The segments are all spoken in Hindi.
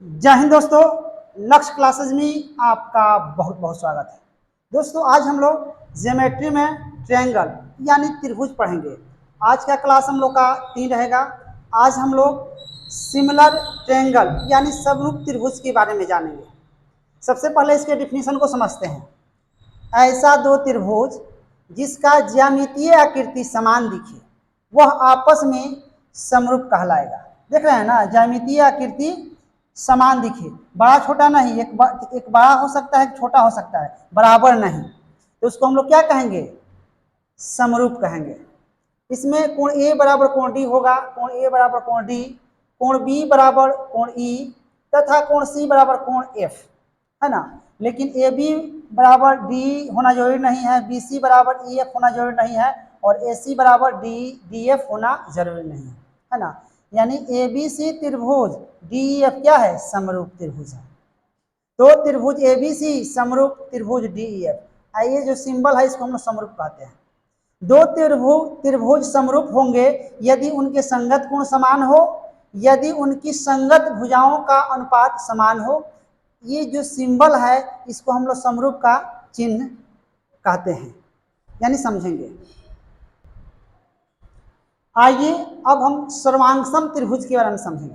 जय हिंद दोस्तों। लक्ष्य क्लासेज में आपका बहुत बहुत स्वागत है। दोस्तों आज हम लोग ज्योमेट्री में ट्रायंगल यानी त्रिभुज पढ़ेंगे। आज का क्लास हम लोग का 3 रहेगा। आज हम लोग सिमिलर ट्रायंगल यानी समरूप त्रिभुज के बारे में जानेंगे। सबसे पहले इसके डिफिनीशन को समझते हैं। ऐसा दो त्रिभुज जिसका ज्यामितीय आकृति समान दिखे वह आपस में समरूप कहलाएगा। देख रहे हैं ना, ज्यामितीय आकृति समान दिखे, बड़ा छोटा नहीं, एक बड़ा हो सकता है, एक छोटा हो सकता है, बराबर नहीं, तो उसको हम लोग क्या कहेंगे? समरूप कहेंगे। इसमें कोण ए बराबर कोण डी होगा, कोण ए बराबर कोण डी, कोण बी बराबर कोण ई तथा कोण सी बराबर कोण एफ, है ना। लेकिन ए बी बराबर डी होना जरूरी नहीं है, बी सी बराबर ई एफ होना जरूरी नहीं है और ए सी बराबर डी एफ होना जरूरी नहीं है ना। यानी ए बी सी त्रिभुज डी एफ क्या है? समरूप त्रिभुज है। तो त्रिभुज ए बी सी समरूप त्रिभुज डी एफ, ये जो सिंबल है इसको हम लोग समरूप कहते हैं। दो त्रिभुज समरूप होंगे यदि उनके संगत कोण समान हो, यदि उनकी संगत भुजाओं का अनुपात समान हो। ये जो सिंबल है इसको हम लोग समरूप का चिन्ह कहते हैं, यानी समझेंगे। आइए अब हम सर्वांगसम त्रिभुज के बारे में समझेंगे,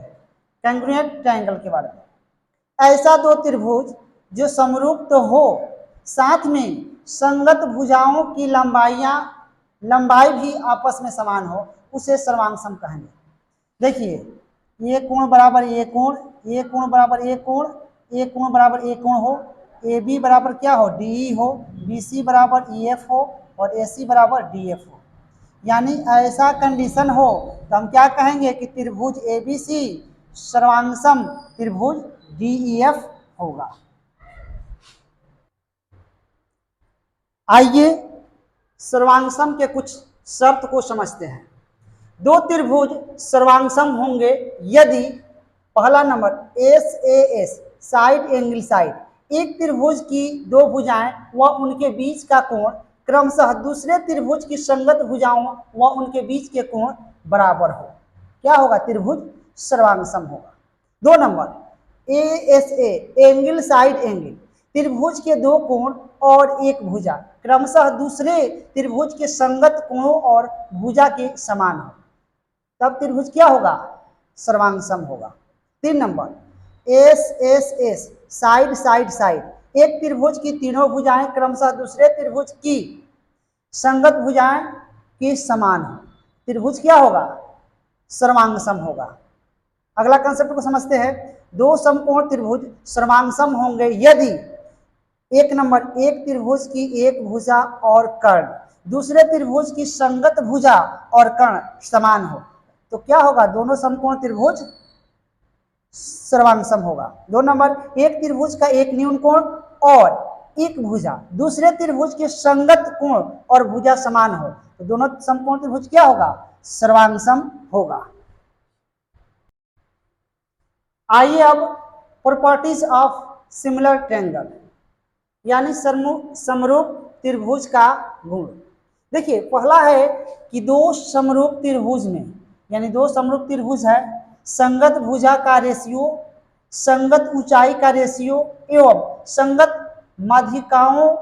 कैंग्रुएंट ट्रायंगल के बारे में। ऐसा दो त्रिभुज जो समरूप तो हो, साथ में संगत भुजाओं की लंबाई भी आपस में समान हो, उसे सर्वांगसम कहेंगे। देखिए, ये कोण बराबर ये कोण, ये कोण बराबर ये कोण, ये कोण बराबर ये कोण हो, ए बी बराबर क्या हो? डी हो, बी सी बराबर ई एफ हो और ए सी बराबर डी एफ हो। यानी ऐसा कंडीशन हो तो हम क्या कहेंगे कि त्रिभुज ए बी सी सर्वांगसम त्रिभुज डी ई एफ होगा। आइए सर्वांगसम के कुछ शर्त को समझते हैं। दो त्रिभुज सर्वांगसम होंगे यदि पहला number S A S side angle side, एक त्रिभुज की दो भुजाएं व उनके बीच का कोण क्रमशः दूसरे त्रिभुज की संगत भुजाओं व उनके बीच के कोण बराबर हो। क्या होगा? त्रिभुज सर्वांगसम होगा। 2 number A S A angle side angle, त्रिभुज के दो कोण और एक भुजा क्रमशः दूसरे त्रिभुज के संगत कोणों और भुजा के समान हो, तब त्रिभुज क्या होगा? सर्वांगसम होगा। 3 number S S S side side side, एक त्रिभुज की तीनों भुजाएं क्रमशः दूसरे त्रिभुज की संगत भुजाएं के समान हो, त्रिभुज क्या होगा? सर्वांगसम होगा। अगला कंसेप्ट को समझते हैं। दो समकोण त्रिभुज सर्वांगसम होंगे यदि 1 नंबर एक त्रिभुज की एक भुजा और कर्ण दूसरे त्रिभुज की संगत भुजा और कर्ण समान हो, तो क्या होगा? दोनों समकोण त्रिभुज सर्वांगसम होगा। 2 नंबर एक त्रिभुज का एक न्यून कोण और एक भुजा दूसरे त्रिभुज के संगत कोण और भुजा समान हो, तो दोनों समकोण त्रिभुज क्या होगा? सर्वांगसम होगा। आइए अब प्रॉपर्टीज ऑफ सिमिलर ट्रायंगल यानी समरूप त्रिभुज का गुण। देखिए, पहला है कि दो समरूप त्रिभुज में, यानी दो समरूप त्रिभुज है, संगत भुजा का रेशियो, संगत ऊंचाई का रेशियो एवं संगत माध्यिकाओं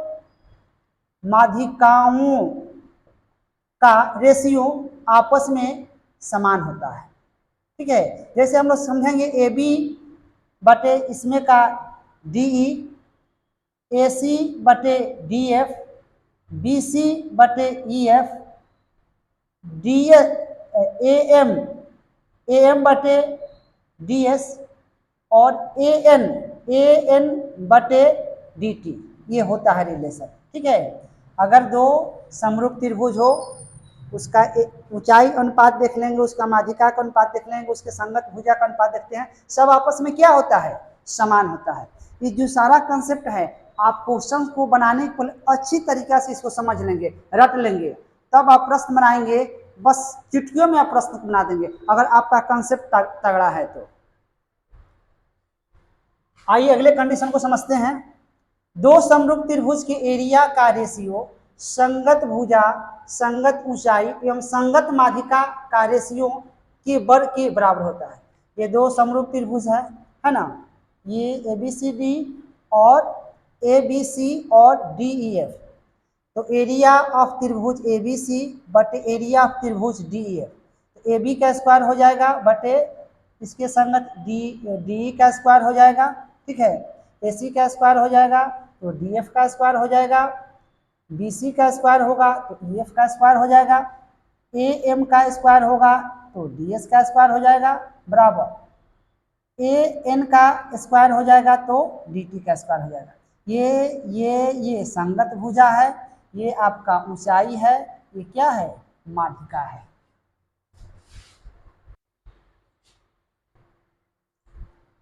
का रेशियो आपस में समान होता है। ठीक है, जैसे हम लोग समझेंगे ए बी बटे इसमें का डी ई, ए सी बटे डी एफ, बी सी बटे E F, D A M बटे डी एस और ए एन बटे डी टी, ये होता है रिलेशन। ठीक है, अगर दो समरूप त्रिभुज हो, उसका ऊंचाई अनुपात देख लेंगे, उसका माध्यिका का अनुपात देख लेंगे, उसके संगत भुजा का अनुपात देखते हैं, सब आपस में क्या होता है? समान होता है। ये जो सारा कंसेप्ट है आप क्वेश्चन को बनाने के लिए अच्छी तरीका से इसको समझ लेंगे, रट लेंगे, तब आप प्रश्न बनाएंगे, बस चुटकियों में आप प्रश्न बना देंगे अगर आपका कंसेप्ट तगड़ा है तो। आइए अगले कंडीशन को समझते हैं। दो समरूप त्रिभुज के एरिया का रेशियो संगत भुजा, संगत ऊंचाई एवं संगत माध्यिका का रेशियो के वर्ग के बराबर होता है। ये दो समरूप त्रिभुज है ना, ये ABCD और ABC और DEF। तो एरिया ऑफ त्रिभुज ABC बटे एरिया ऑफ त्रिभुज DEF, तो AB का स्क्वायर हो जाएगा बटे इसके संगत DE का स्क्वायर हो जाएगा, ठीक है। AC का स्क्वायर हो जाएगा तो DF का स्क्वायर हो जाएगा, BC का स्क्वायर होगा तो EF का स्क्वायर हो जाएगा, AM का स्क्वायर होगा तो DS का स्क्वायर हो जाएगा, बराबर AN का स्क्वायर हो जाएगा तो DT का स्क्वायर हो जाएगा। ये संगत भुजा है, ये आपका ऊंचाई है, ये क्या है, माध्यिका है।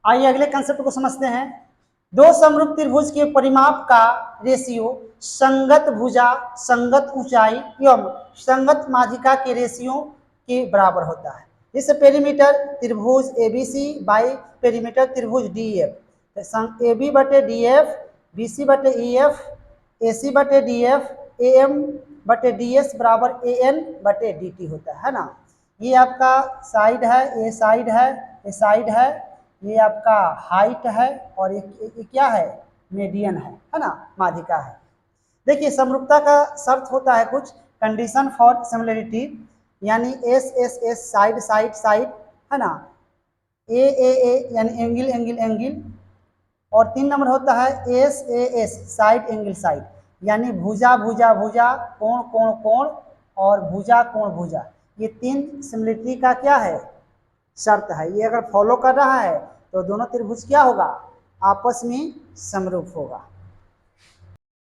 आइए अगले कंसेप्ट को समझते हैं। दो समरूप त्रिभुज के परिमाप का रेशियो संगत भुजा, संगत ऊंचाई एवं संगत माध्यिका के रेशियो के बराबर होता है। जैसे पेरीमीटर त्रिभुज ABC बाई पेरीमीटर त्रिभुज DEF, AB बटे DF, BC बटे EF, AC बटे DF, AM बटे DS बराबर AN बटे DT होता है ना। ये आपका साइड है, ये साइड है, ये साइड है, ये आपका हाइट है और ये क्या है, मीडियन है ना, माध्यिका है। देखिए समरूपता का शर्त होता है कुछ, कंडीशन फॉर सिमिलरिटी, यानी S साइड साइड साइड है ना, A यानी एंगल एंगल एंगल, और 3 नंबर होता है SAS साइड एंगल साइड, यानी भुजा भुजा भुजा, कोण कोण कोण और भुजा कोण भुजा। ये 3 सिमिलरिटी का क्या है, शर्त है। ये अगर फॉलो कर रहा है तो दोनों त्रिभुज क्या होगा, आपस में समरूप होगा।